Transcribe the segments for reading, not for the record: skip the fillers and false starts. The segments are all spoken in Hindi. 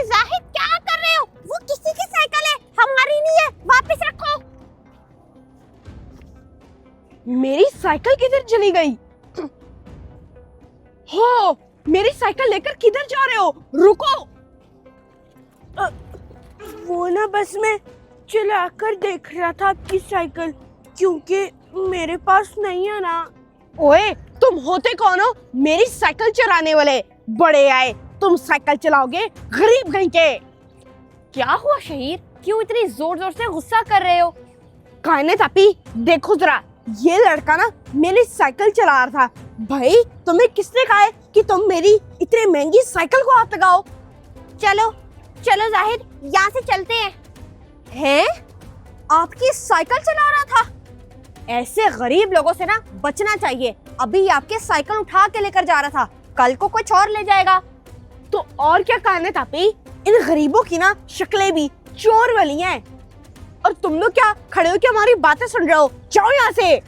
जाहिद क्या कर रहे हो? वो किसी की साइकिल है, हमारी नहीं है, वापस रखो। मेरी साइकिल किधर चली गई? हो, मेरी साइकिल लेकर किधर जा रहे हो? रुको। वो ना बस मैं चलाकर देख रहा था आपकी साइकिल, क्योंकि मेरे पास नहीं है ना। ओए, तुम होते कौन हो? मेरी साइकिल चलाने वाले बड़े आए, तुम साइकिल चलाओगे? गरीब कहीं के। क्या हुआ शहीर, क्यों इतनी जोर जोर से गुस्सा कर रहे हो? कायने तापी, देखो जरा, ये लड़का ना मेरी साइकिल चला रहा था। भाई, तुम्हें किसने कहा है कि तुम मेरी इतनी महंगी साइकिल को हाथ लगाओ? चलो चलो जाहिद, यहाँ से चलते हैं। हैं? आपकी साइकिल चला रहा था? ऐसे गरीब लोगों से ना बचना चाहिए। अभी आपके साइकिल उठा के लेकर जा रहा था, कल को कुछ और ले जाएगा। तो और क्या कहने तापी, इन गरीबों की ना शक्लें भी चोर वाली हैं। और तुम लोग क्या खड़े हो, क्या हमारी बातें सुन रहे हो? जाओ यहाँ से।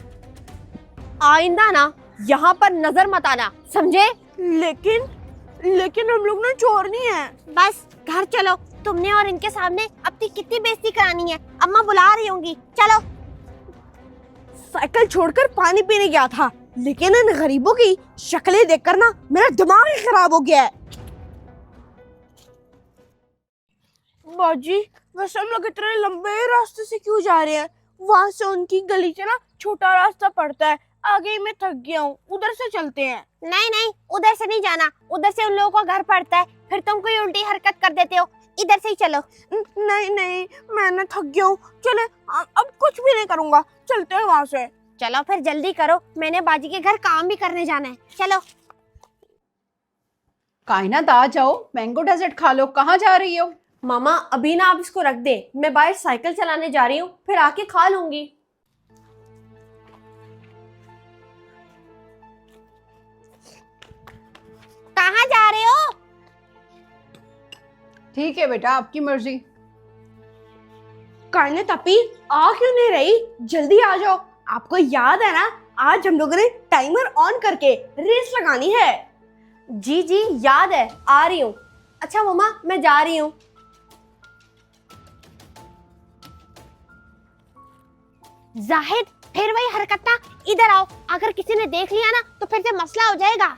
आइंदा ना यहाँ पर नजर मत आना, समझे? लेकिन हम लोग ना चोर नहीं है। बस घर चलो, तुमने और इनके सामने अपनी कितनी बेइज्जती करानी है। अम्मा बुला रही होंगी, चलो। साइकिल छोड़कर पानी पीने गया था, लेकिन इन गरीबों की शक्लें देखकर ना मेरा दिमाग ही खराब हो गया है। बाजी, वैसे हम लोग इतने लंबे रास्ते से क्यों जा रहे हैं? वहाँ से उनकी गली से ना छोटा रास्ता पड़ता है, आगे ही मैं थक गया हूँ, उधर से चलते हैं। नहीं नहीं, उधर से नहीं जाना, उधर से उन लोगों का घर पड़ता है, फिर तुम कोई उल्टी हरकत कर देते हो। इधर से ही चलो। नहीं नहीं, मैं ना थक गया हूँ, चले, अब कुछ भी नहीं करूँगा, चलते हैं वहाँ से। चलो फिर जल्दी करो, मैंने बाजी के घर काम भी करने जाना है। चलो। कायनात, आ जाओ, मैंगो डेजर्ट खा लो। कहाँ जा रही हो? मामा अभी ना आप इसको रख दे, मैं बाहर साइकिल चलाने जा रही हूँ, फिर आके खा लूंगी। कहाँ जा रहे हो? ठीक है बेटा, आपकी मर्जी। कान्या तापी, आ क्यों नहीं रही? जल्दी आ जाओ। आपको याद है ना, आज हम लोगों ने टाइमर ऑन करके रेस लगानी है। जी जी याद है, आ रही हूँ। अच्छा मामा, मैं जा रही हूँ। जाहिद, फिर वही हरकत ना, इधर आओ। अगर किसी ने देख लिया ना तो फिर से मसला हो जाएगा।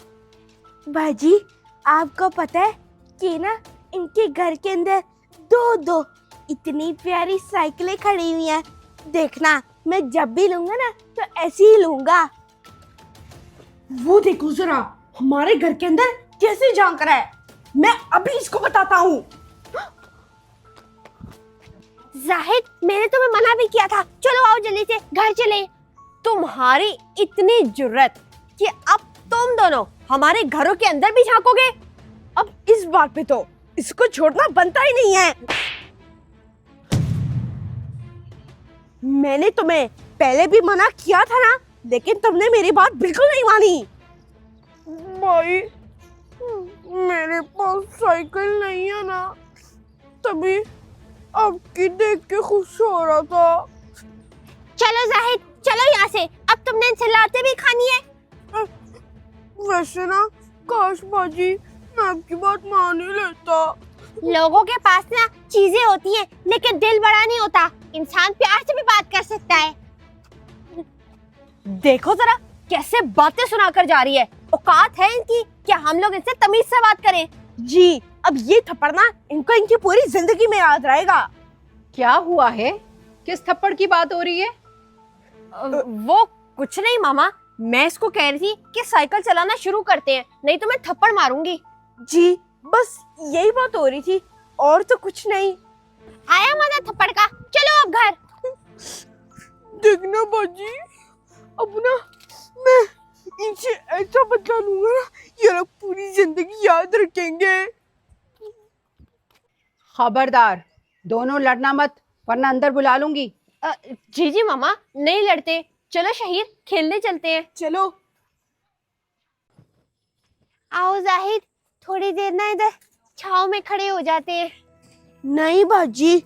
बाजी, आपको पता है कि ना इनके घर के अंदर दो इतनी प्यारी साइकिलें खड़ी हुई हैं। देखना, मैं जब भी लूंगा ना तो ऐसी ही लूंगा। वो देखो जरा, हमारे घर के अंदर कैसे झांक रहा है। मैं अभी इसको बताता हूँ। जाहिद, मैंने तुम्हें मना भी किया था। चलो आओ जल्दी से घर चले। तुम्हारी इतनी जुर्रत कि अब तुम दोनों हमारे घरों के अंदर भी झांकोगे। अब इस बात पे तो इसको छोड़ना बनता ही नहीं है। मैंने तुम्हें पहले भी मना किया था ना, लेकिन तुमने मेरी बात बिल्कुल नहीं मानी। भाई, मेरे पास साइकिल नहीं है ना, तभी आपकी देख के खुश हो रहा था। चलो जाहिद, चलो यहाँ से। अब तुमने इनसे लाते भी खानी है। वैसे ना, काश बाजी मैं आपकी बात मान ही लेता। लोगों के पास ना चीजें होती हैं, लेकिन दिल बड़ा नहीं होता। इंसान प्यार से भी बात कर सकता है। देखो जरा कैसे बातें सुनाकर जा रही है। औकात है इनकी कि हम लोग इनसे तमीज से बात करें। जी, अब ये थप्पड़ ना इनको इनकी पूरी जिंदगी में याद रहेगा। क्या हुआ है? किस थप्पड़ की बात हो रही है? वो कुछ नहीं मामा, मैं इसको कह रही थी कि साइकिल चलाना शुरू करते हैं, नहीं तो मैं थप्पड़ मारूंगी। जी, बस यही बात हो रही थी, और तो कुछ नहीं। आया मजा थप्पड़ का, चलो अब घर। देखना बाजी, अब ना मैं इनसे ऐसा बदला लूंगा ना, ये लोग पूरी जिंदगी याद रखेंगे। खबरदार, दोनों लड़ना मत, वरना अंदर बुला लूंगी। जी जी मामा, नहीं लड़ते। चलो शहीर, खेलने चलते हैं। चलो। आओ जाहिद, थोड़ी देर ना इधर छाव में खड़े हो जाते हैं। नहीं बाजी,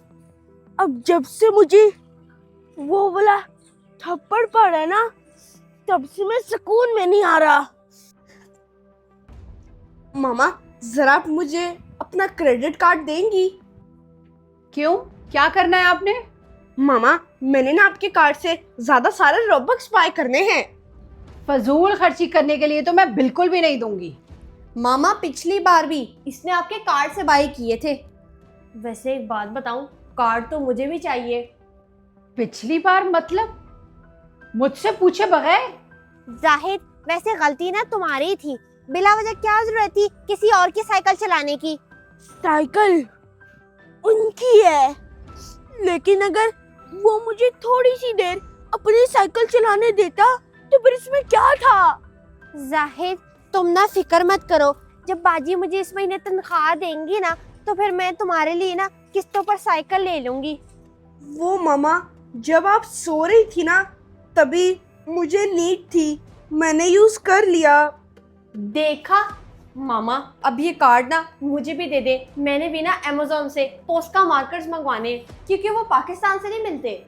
अब जब से मुझे वो वाला थप्पड़ पड़ा ना, तब से मैं सुकून में नहीं आ रहा। मामा, जरा आप मुझे अपना क्रेडिट कार्ड देंगी? क्यों, क्या करना है आपने? मामा, मैंने ना आपके कार्ड से ज्यादा सारे रोबक्स बाय करने हैं। फजूल खर्ची करने के लिए तो मैं बिल्कुल भी नहीं दूंगी। मामा पिछली बार भी इसने आपके कार्ड से बाय किए थे। वैसे एक बात बताऊं, कार्ड तो मुझे भी चाहिए। पिछली बार मतलब? मुझसे पूछे बगैर? जाहिद, वैसे गलती ना तुम्हारी थी। बिला वजह क्या जरूरत थी किसी और की साइकिल चलाने की? साइकिल उनकी है, लेकिन अगर वो मुझे थोड़ी सी देर अपनी साइकिल चलाने देता तो फिर इसमें क्या था? जाहिद, तुम ना फिक्र मत करो। जब बाजी मुझे इस महीने तनख्वाह देंगी ना, तो फिर मैं तुम्हारे लिए ना किस्तों पर साइकिल ले लूंगी। वो मामा, जब आप सो रही थी ना तभी मुझे नीड थी, मैंने यूज कर लिया। देखा मामा, अब ये कार्ड ना मुझे भी दे दे। मैंने भी ना अमेज़न से पोस्का मार्कर्स मंगवाने हैं, क्योंकि वो पाकिस्तान से नहीं मिलते।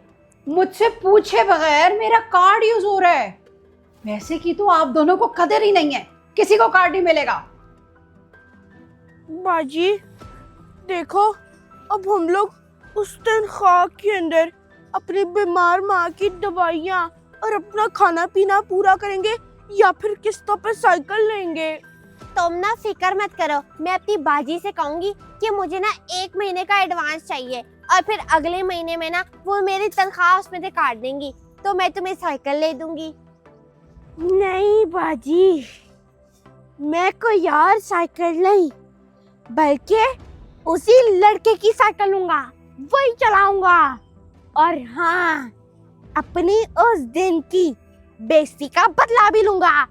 मुझसे पूछे बगैर मेरा कार्ड यूज हो रहा है। वैसे की तो आप दोनों को कदर ही नहीं है, किसी को कार्ड नहीं मिलेगा। बाजी देखो, अब हम लोग उस तनख्वाह के अंदर अपनी बीमार माँ की दवाइयाँ और अपना खाना पीना पूरा करेंगे या फिर किस्तों पर साइकिल लेंगे। तुम ना फिक्र मत करो, मैं अपनी बाजी से कहूंगी कि मुझे ना 1 महीने का एडवांस चाहिए, और फिर अगले महीने में ना वो मेरी तनख्वाह उसमें से काट देंगी, तो मैं तुम्हें साइकिल ले दूंगी। नहीं बाजी, मैं कोई और साइकिल नहीं बल्कि उसी लड़के की साइकिल लूंगा, वही चलाऊंगा। और हाँ, अपनी उस दिन की बेइज्जती का बदला भी लूंगा।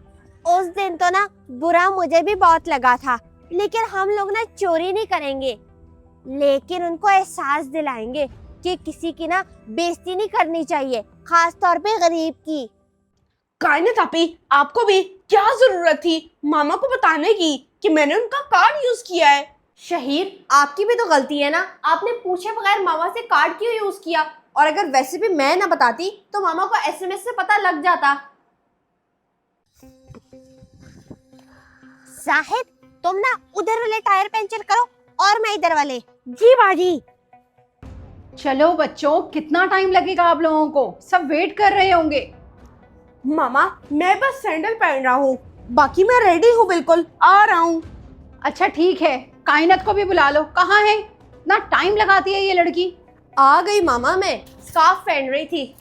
उस दिन तो ना बुरा मुझे भी बहुत लगा था, लेकिन हम लोग ना चोरी नहीं करेंगे, लेकिन उनको एहसास दिलाएंगे कि किसी की ना बेइज्जती नहीं करनी चाहिए, खास तौर पे गरीब की। कायनात आपी, आपको भी क्या जरूरत थी मामा को बताने की कि मैंने उनका कार्ड यूज किया है? शहीर, आपकी भी तो गलती है ना, आपने पूछे बगैर मामा से कार्ड क्यों यूज किया? और अगर वैसे भी मैं ना बताती तो मामा को एसएमएस से पता लग जाता। जाहिद, तुम ना उधर वाले टायर पंचर करो और मैं इधर वाले। जी बाजी। चलो बच्चों, कितना टाइम लगेगा आप लोगों को? सब वेट कर रहे होंगे। मामा, मैं बस सैंडल पहन रहा हूँ, बाकी मैं रेडी हूँ, बिल्कुल आ रहा हूँ। अच्छा ठीक है, कायनात को भी बुला लो। कहाँ है? ना टाइम लगाती है ये लड़की। आ गई मामा, मैं स्कार्फ पहन रही थी।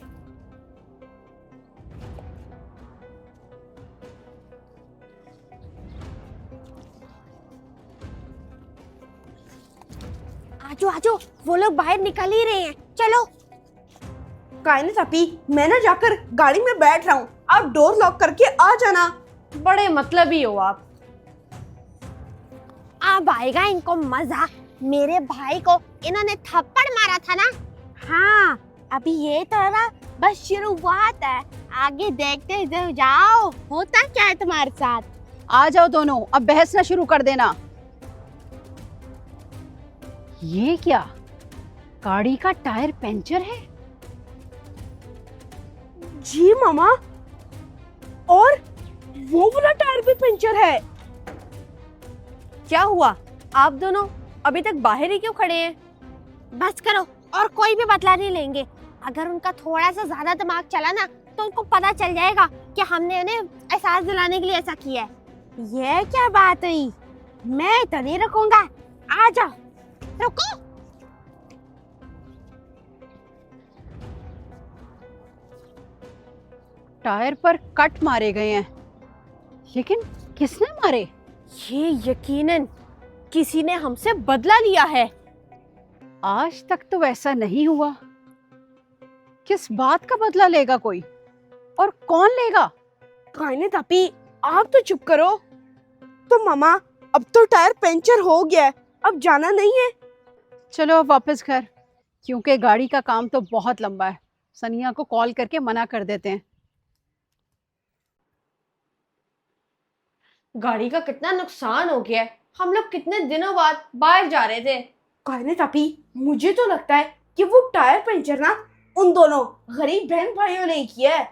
आजो आजो, वो लोग बाहर निकल ही रहे हैं, चलो। कायनात आपी, मैं ना जाकर गाड़ी में बैठ रहा हूँ, आप डोर लॉक करके आ जाना। बड़े मतलबी हो आप। अब आएगा इनको मजा। मेरे भाई को इन्होंने थप्पड़ मारा था ना। हाँ, अभी ये तो ना बस शुरुआत है, आगे देखते जाओ होता क्या है तुम्हारे साथ। आ जाओ दोनों, अब बहस ना शुरू कर देना। ये क्या, गाड़ी का टायर पंचर है? जी मामा, और वो वाला टायर भी पंचर है। क्या हुआ, आप दोनों अभी तक बाहर ही क्यों खड़े हैं? बस करो, और कोई भी बदला नहीं लेंगे। अगर उनका थोड़ा सा ज्यादा दिमाग चला ना तो उनको पता चल जाएगा कि हमने उन्हें एहसास दिलाने के लिए ऐसा किया है। ये क्या बात हुई? मैं तो नहीं रुकूंगा, आ जाओ। रुको। टायर पर कट मारे गए हैं, लेकिन किसने मारे? ये यकीनन किसी ने हमसे बदला लिया है। आज तक तो वैसा नहीं हुआ। किस बात का बदला लेगा कोई, और कौन लेगा? कायनात आपी, आप तो चुप करो। तो मामा, अब तो टायर पंचर हो गया है, अब जाना नहीं है? चलो अब वापस घर, क्योंकि गाड़ी का काम तो बहुत लंबा है। सनिया को कॉल करके मना कर देते हैं। गाड़ी का कितना नुकसान हो गया है। हम लोग कितने दिनों बाद बाहर जा रहे थे। कायनात आपी, मुझे तो लगता है कि वो टायर पंचर ना उन दोनों गरीब बहन भाइयों ने किया है।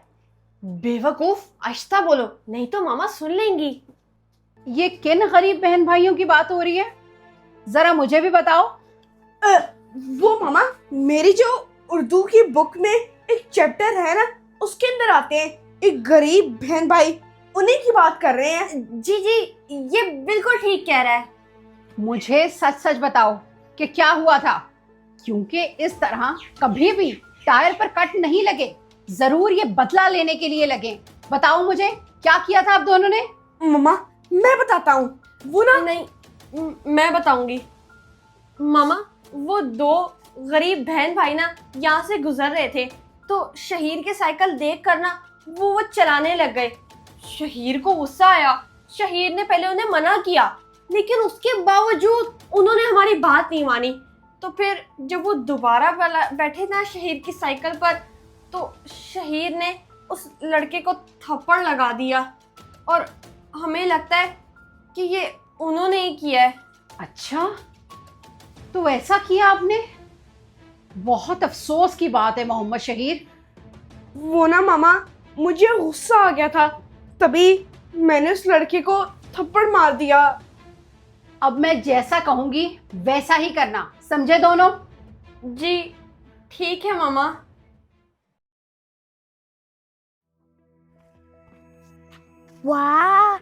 बेवकूफ, आहिस्ता बोलो, नहीं तो मामा सुन लेंगी। ये किन गरीब बहन भाइयों की बात हो रही है? जरा मुझे भी बताओ। वो मामा, मेरी जो उर्दू की बुक में एक चैप्टर है ना, उसके अंदर आते हैं एक गरीब बहन भाई, उन्हीं की बात कर रहे हैं। जी जी, ये बिल्कुल ठीक कह रहा है। मुझे सच सच बताओ कि क्या हुआ था, क्योंकि इस तरह कभी भी टायर पर कट नहीं लगे, जरूर ये बदला लेने के लिए लगे। बताओ मुझे, क्या किया था आप दोनों ने? मामा मैं बताता हूँ। वो ना, नहीं, मैं बताऊंगी। मामा, वो दो गरीब बहन भाई ना यहाँ से गुजर रहे थे, तो शहीर के साइकिल देख कर ना वो चलाने लग गए। शहीर को गुस्सा आया। शहीर ने पहले उन्हें मना किया, लेकिन उसके बावजूद उन्होंने हमारी बात नहीं मानी। तो फिर जब वो दोबारा बैठे ना शहीर की साइकिल पर, तो शहीर ने उस लड़के को थप्पड़ लगा दिया, और हमें लगता है कि ये उन्होंने ही किया है। अच्छा, तो ऐसा किया आपने? बहुत अफसोस की बात है मोहम्मद शहीर। वो ना मामा, मुझे गुस्सा आ गया था, तभी मैंने उस लड़के को थप्पड़ मार दिया। अब मैं जैसा कहूंगी वैसा ही करना, समझे दोनों? जी ठीक है मामा। वाह,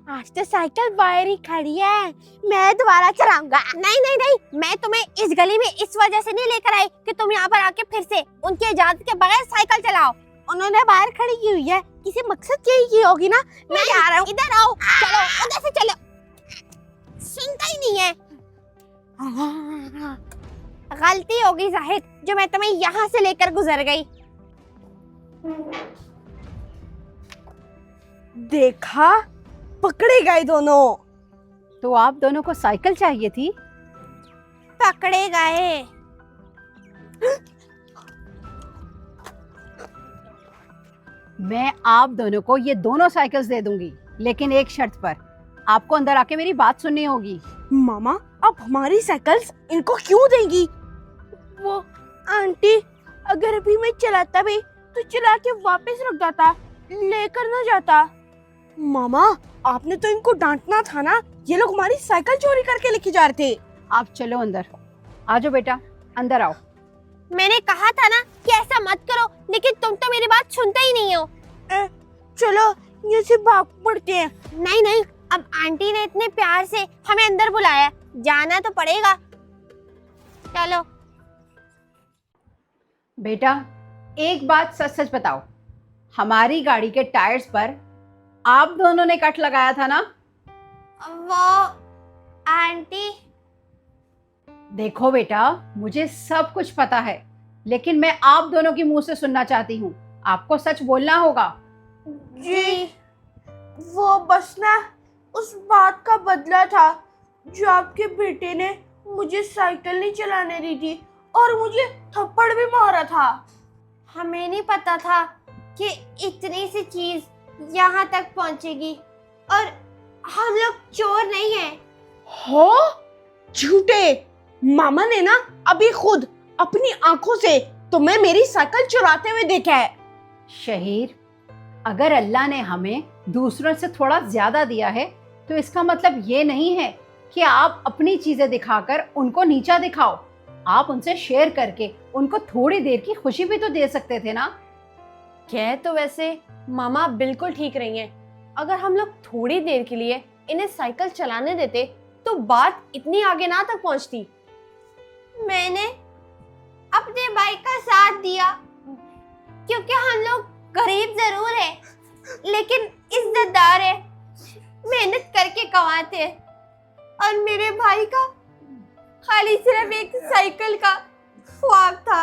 आज तो साइकिल बाहर ही खड़ी है, मैं दोबारा चलाऊंगा। नहीं नहीं नहीं, मैं तुम्हें इस गली में इस वजह से नहीं लेकर आई कि तुम यहाँ पर आके फिर से उनकी इजाजत के बगैर साइकिल चलाओ। उन्होंने बाहर खड़ी की हुई है, किसी मकसद यही की होगी ना। मैं जा रहा हूँ। इधर आओ, चलो उधर से चलो। सुनता ही नहीं है। गलती होगी जाहिद, जो मैं तुम्हें यहाँ से लेकर गुजर गई। देखा, पकड़े गए दोनों। तो आप दोनों को साइकिल चाहिए थी? पकड़े गए। मैं आप दोनों को ये दोनों साइकिल्स दे दूंगी, लेकिन एक शर्त पर। आपको अंदर आके मेरी बात सुननी होगी। मामा, आप हमारी साइकिल्स इनको क्यों देंगी? वो आंटी, अगर अभी मैं चलाता भी तो चला के वापस रख जाता, लेकर ना जाता। मामा, आपने तो इनको डांटना था ना, ये लोग हमारी साइकिल चोरी करके लेके जा रहे थे। आप चलो अंदर, आ जाओ बेटा, अंदर आओ। मैंने कहा था ना कि ऐसा मत करो, लेकिन तुम तो मेरी बात सुनते ही नहीं हो। चलो ये से भाग पड़ते हैं। नहीं नहीं, अब आंटी ने इतने प्यार से हमें अंदर बुलाया, जाना तो पड़ेगा। चलो। बेटा, एक बात सच सच बताओ, हमारी गाड़ी के टायर्स पर आप दोनों ने कट लगाया था ना? वो आंटी। देखो बेटा, मुझे सब कुछ पता है, लेकिन मैं आप दोनों की मुंह से सुनना चाहती हूँ। आपको सच बोलना होगा। जी, वो बस ना उस बात का बदला था जो आपके बेटे ने मुझे साइकिल नहीं चलाने दी थी और मुझे थप्पड़ भी मारा था। हमें नहीं पता था कि इतनी सी चीज यहाँ तक पहुँचेगी, और हम लोग चोर नहीं हैं। हो, झूठे। मामा ने ना अभी खुद अपनी आंखों से तुम्हें मेरी साइकिल चुराते हुए देखा है। शहीर, अगर अल्लाह ने हमें दूसरों से थोड़ा ज्यादा दिया है, तो इसका मतलब ये नहीं है कि आप अपनी चीजें दिखाकर उनको नीचा दिखाओ। आप उनसे शेयर करके उनको थोड़ी देर की खुशी भी तो दे सकते थे ना। कह तो वैसे मामा बिल्कुल ठीक रही हैं। अगर हम लोग थोड़ी देर के लिए इन्हें साइकिल चलाने देते तो बात इतनी आगे ना तक पहुंचती। मैंने अपने भाई का साथ दिया क्योंकि हम लोग गरीब जरूर है, लेकिन इज्जतदार है, मेहनत करके कमाते हैं, और मेरे भाई का खाली सिर्फ एक साइकिल का ख्वाब था,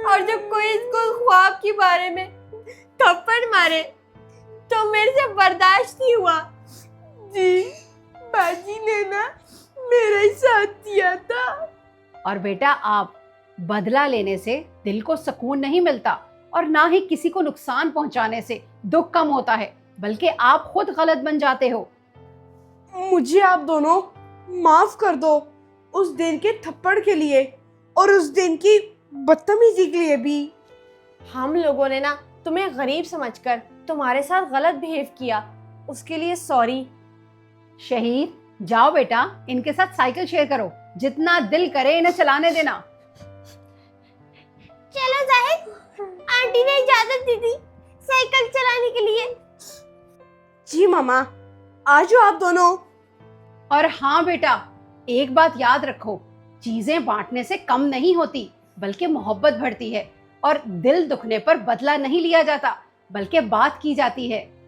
और जब कोई इसको ख्वाब के बारे में थप्पड़ मारे तो मेरे से बर्दाश्त नहीं हुआ। जी, बाजी ने ना मेरा ही साथ दिया था। और बेटा, आप बदला लेने से दिल को सुकून नहीं मिलता, और ना ही किसी को नुकसान पहुंचाने से दुख कम होता है, बल्कि आप खुद गलत बन जाते हो। मुझे आप दोनों माफ कर दो, उस दिन के थप्पड़ के लिए और उस दिन की बदतमीजी के लिए भी। हम लोगों ने ना तुम्हें गरीब समझकर तुम्हारे साथ गलत बिहेव किया, उसके लिए सॉरी। शहीर, जाओ बेटा, इनके साथ साइकिल शेयर करो, जितना दिल करे इन्हें चलाने देना। चलो जाहिद, आंटी ने इजाजत दी थी साइकिल चलाने के लिए। जी मामा, आ जाओ आप दोनों। और हाँ बेटा, एक बात याद रखो, चीजें बांटने से कम नहीं होती, बल्कि मोहब्बत बढ़ती है। और दिल दुखने पर बदला नहीं लिया जाता, बल्कि बात की जाती है।